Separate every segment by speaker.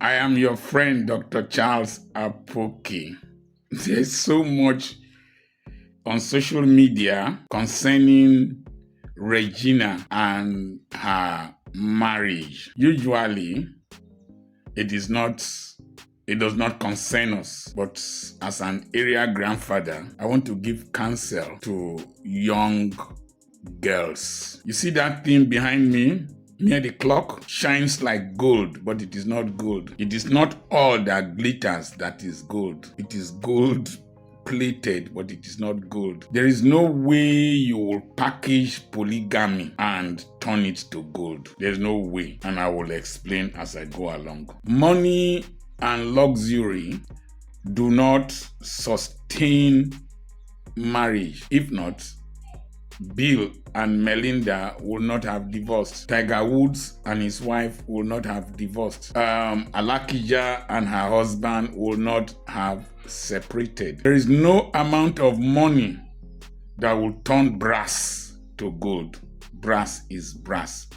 Speaker 1: I am your friend, Dr. Charles Apoki. There's so much on social media concerning Regina and her marriage. Usually, it does not concern us, but as an area grandfather, I want to give counsel to young girls. You see that thing behind me? Near the clock shines like gold, but it is not gold. It is not all that glitters that is gold. It is gold plated, but it is not gold. There is no way you will package polygamy and turn it to gold. There's no way, and I will explain as I go along. Money and luxury do not sustain marriage. If not, Bill and Melinda will not have divorced. Tiger Woods and his wife will not have divorced. Alakija and her husband will not have separated. There is no amount of money that will turn brass to gold. Brass is brass.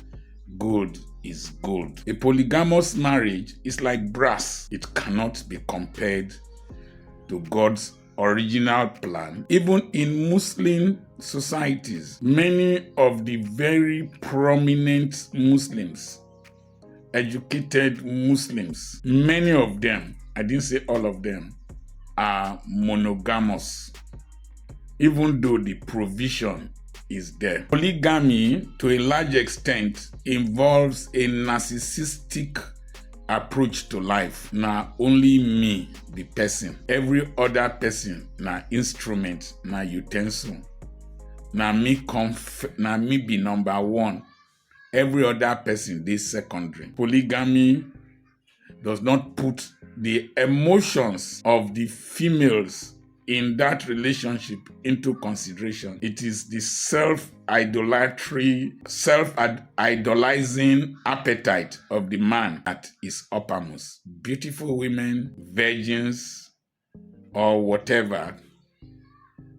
Speaker 1: Gold is gold. A polygamous marriage is like brass. It cannot be compared to God's original plan. Even in Muslim societies, many of the very prominent Muslims, educated Muslims, many of them, I didn't say all of them, are monogamous, even though the provision is there. Polygamy, to a large extent, involves a narcissistic approach to life. Now only me, the person. Every other person, na instrument, na utensil. Na me be number one. Every other person, they secondary. Polygamy does not put the emotions of the females in that relationship into consideration. It is the self-idolizing appetite of the man that is uppermost. Beautiful women, virgins, or whatever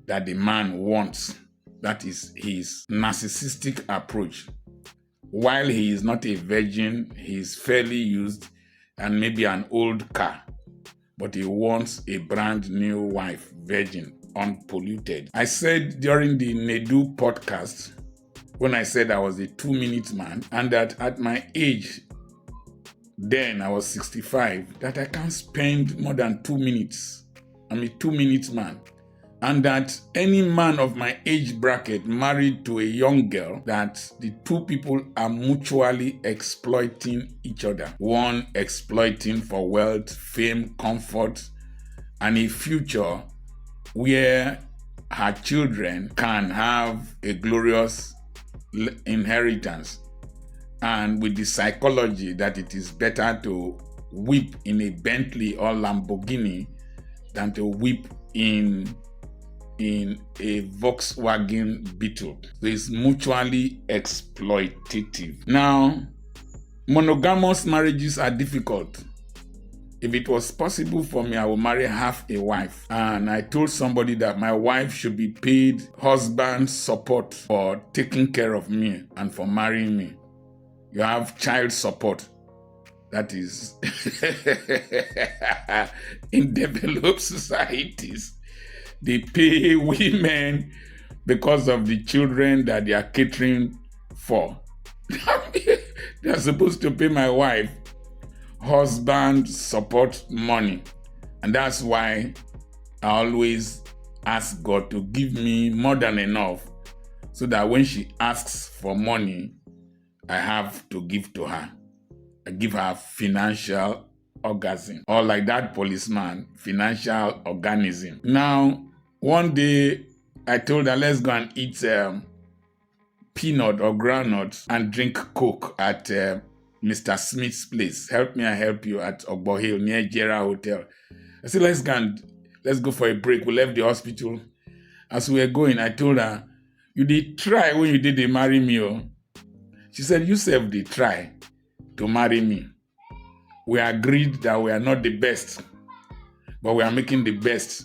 Speaker 1: that the man wants. That is his narcissistic approach. While he is not a virgin, he is fairly used and maybe an old car, but he wants a brand new wife, virgin, unpolluted. I said during the Nedu podcast, when I said I was a 2-minute man, and that at my age, then I was 65, that I can't spend more than 2 minutes. I'm a 2-minute man. And that any man of my age bracket married to a young girl, that the two people are mutually exploiting each other. One exploiting for wealth, fame, comfort, and a future where her children can have a glorious inheritance. And with the psychology that it is better to weep in a Bentley or Lamborghini than to weep in a Volkswagen Beetle. So it's mutually exploitative. Now, monogamous marriages are difficult. If it was possible for me, I would marry half a wife. And I told somebody that my wife should be paid husband support for taking care of me and for marrying me. You have child support. That is in developed societies. They pay women because of the children that they are catering for. They are supposed to pay my wife husband support money. And that's why I always ask God to give me more than enough so that when she asks for money, I have to give to her. I give her financial orgasm, or like that policeman, financial organism. Now, one day I told her, let's go and eat peanut or groundnut and drink Coke at Mr. Smith's place. Help me, I help you at Ogbo Hill near Jera Hotel. I said, let's go for a break. We left the hospital. As we were going, I told her, you did try when you did marry me. Oh. She said, you self did try to marry me. We agreed that we are not the best, but we are making the best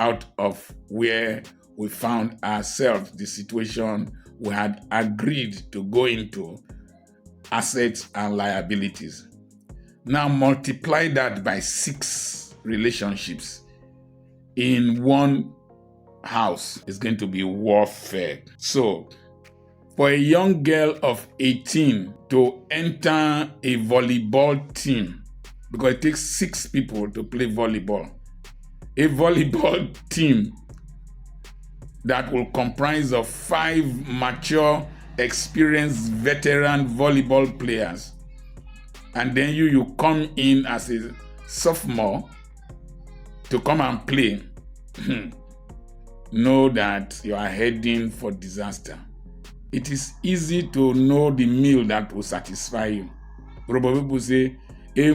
Speaker 1: out of where we found ourselves, the situation we had agreed to go into, assets and liabilities. Now multiply that by 6 relationships in one house. It's going to be warfare. So, for a young girl of 18 to enter a volleyball team, because it takes 6 people to play volleyball, a volleyball team that will comprise of 5 mature, experienced, veteran volleyball players, and then you come in as a sophomore to come and play, know that you are heading for disaster. It is easy to know the meal that will satisfy you. Yoruba people say, that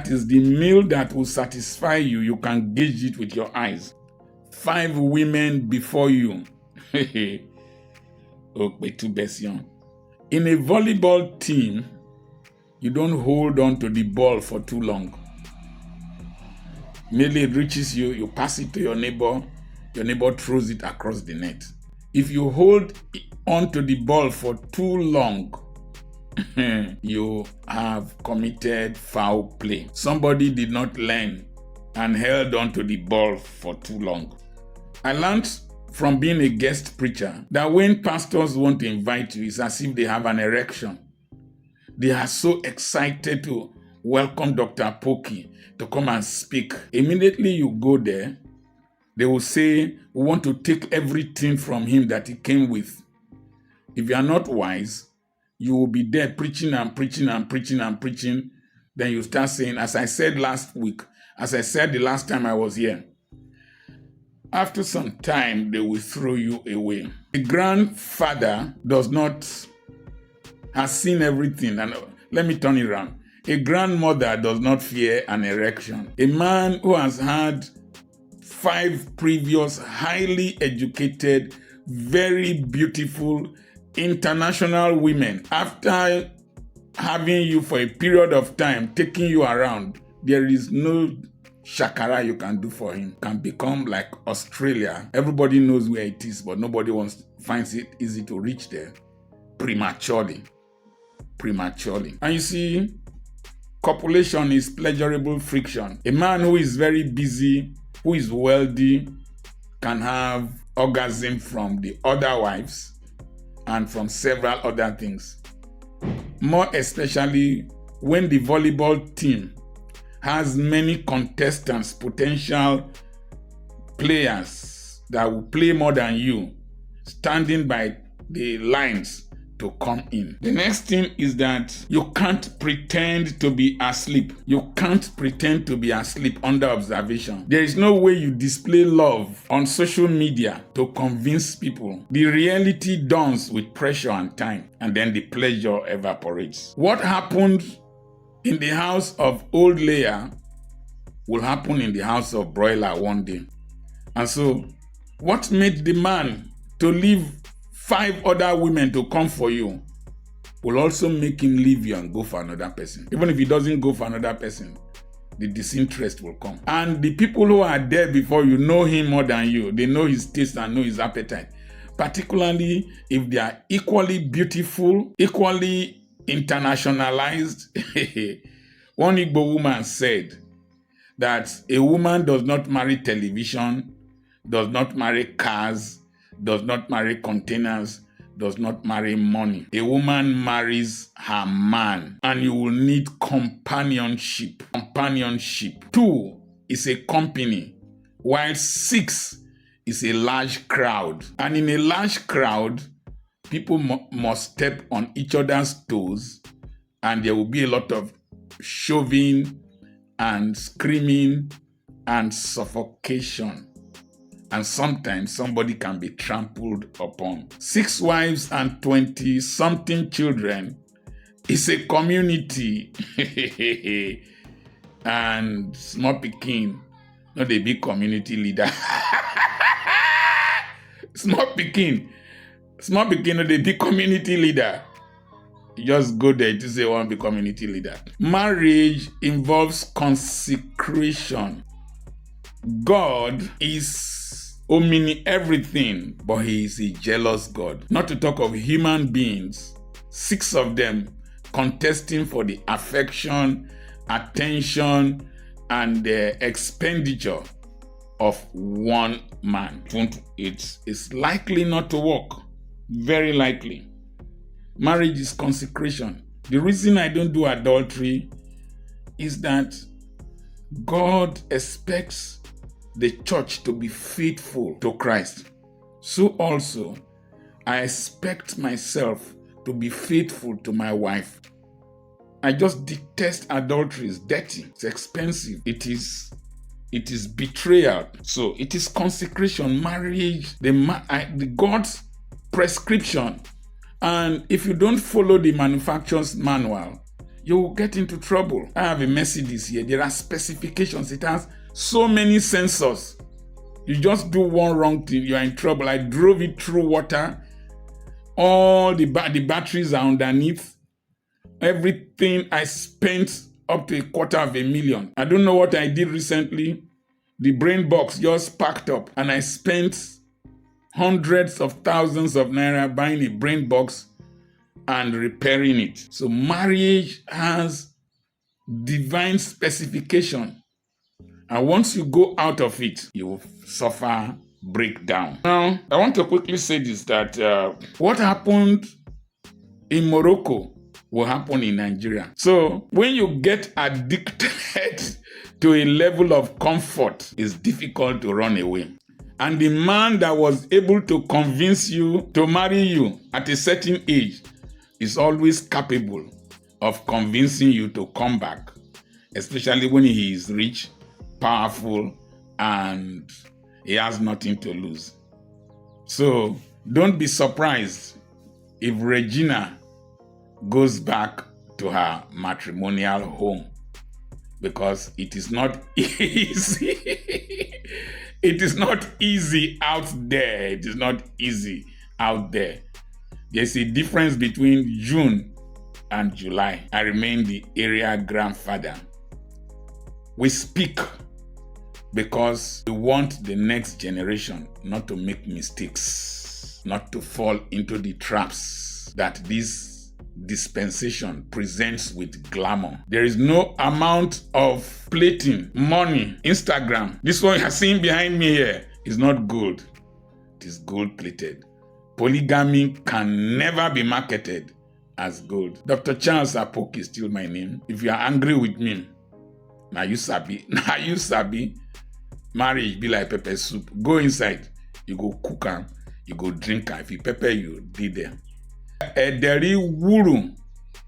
Speaker 1: is the meal that will satisfy you. You can gauge it with your eyes. 5 women before you. In a volleyball team, you don't hold on to the ball for too long. Merely it reaches you, you pass it to your neighbor throws it across the net. If you hold on to the ball for too long, you have committed foul play. Somebody did not learn and held on to the ball for too long. I learned from being a guest preacher that when pastors want to invite you, it's as if they have an erection. They are so excited to welcome Dr. Apoki to come and speak. Immediately you go there, they will say, we want to take everything from him that he came with. If you are not wise, you will be there preaching and preaching and preaching and preaching. Then you start saying, as I said last week, as I said the last time I was here, after some time, they will throw you away. A grandfather has seen everything. And let me turn it around. A grandmother does not fear an erection. A man who has had 5 previous highly educated, very beautiful, international women, after having you for a period of time, taking you around, there is no Shakara you can do for him. Can become like Australia. Everybody knows where it is, but nobody finds it easy to reach there prematurely. And you see, copulation is pleasurable friction. A man who is very busy, who is wealthy, can have orgasm from the other wives and from several other things. More especially when the volleyball team has many contestants, potential players that will play more than you, standing by the lines to come in. The next thing is that you can't pretend to be asleep. You can't pretend to be asleep under observation. There is no way you display love on social media to convince people. The reality dawns with pressure and time, and then the pleasure evaporates. What happened in the house of old layer will happen in the house of broiler one day. And so, what made the man to leave 5 other women to come for you will also make him leave you and go for another person. Even if he doesn't go for another person, the disinterest will come. And the people who are there before you know him more than you. They know his taste and know his appetite. Particularly if they are equally beautiful, equally internationalized. One Igbo woman said that a woman does not marry television, does not marry cars, does not marry containers, does not marry money. A woman marries her man, and you will need companionship. 2 is a company, while 6 is a large crowd. And in a large crowd, people must step on each other's toes, and there will be a lot of shoving and screaming and suffocation. And sometimes somebody can be trampled upon. 6 wives and 20-something children is a community. And small pikin, not a big community leader. Small pikin, not a big community leader. You just go there to say, I want to be community leader. Marriage involves consecration. God is everything, but he is a jealous God. Not to talk of human beings 6 of them contesting for the affection, attention, and the expenditure of one man. It's likely not to work. Very likely. Marriage is consecration. The reason I don't do adultery is that God expects the church to be faithful to Christ. So also, I expect myself to be faithful to my wife. I just detest adultery. It's dirty. It's expensive. It is betrayal. So it is consecration, marriage, the God's prescription. And if you don't follow the manufacturer's manual, you will get into trouble. I have a Mercedes here. There are specifications. It has so many sensors. You just do one wrong thing, you are in trouble. I drove it through water. All the batteries are underneath. Everything I spent up to $250,000. I don't know what I did recently. The brain box just packed up, and I spent hundreds of thousands of naira buying a brain box and repairing it. So marriage has divine specification. And once you go out of it, you will suffer breakdown. Now, I want to quickly say this, that what happened in Morocco will happen in Nigeria. So when you get addicted to a level of comfort, it's difficult to run away. And the man that was able to convince you to marry you at a certain age is always capable of convincing you to come back, especially when he is rich, powerful, and he has nothing to lose. So don't be surprised if Regina goes back to her matrimonial home, because it is not easy. It is not easy out there. It is not easy out there. There's a difference between June and July. I remain the area grandfather. We speak because we want the next generation not to make mistakes, not to fall into the traps that this dispensation presents with glamour. There is no amount of plating, money, Instagram. This one you're seeing behind me here is not gold. It is gold plated. Polygamy can never be marketed as gold. Dr. Charles Apoki is still my name. If you are angry with me, now you sabi. Marriage be like pepper soup. Go inside, you go cook am, you go drink am. If you pepper, you did there. Ederi wuru,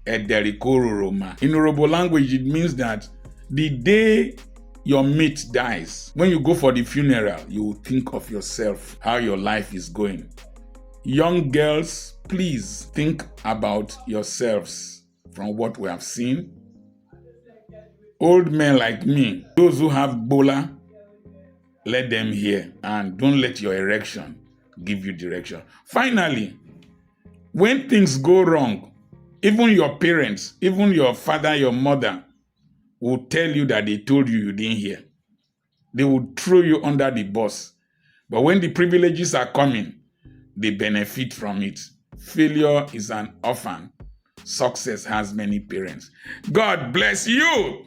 Speaker 1: ederi kororoma. In Yoruba language, it means that the day your mate dies, when you go for the funeral, you will think of yourself, how your life is going. Young girls, please think about yourselves from what we have seen. Old men like me, those who have bola, let them hear, and don't let your erection give you direction. Finally, when things go wrong, even your parents, even your father, your mother will tell you that they told you you didn't hear. They will throw you under the bus. But when the privileges are coming, they benefit from it. Failure is an orphan. Success has many parents. God bless you.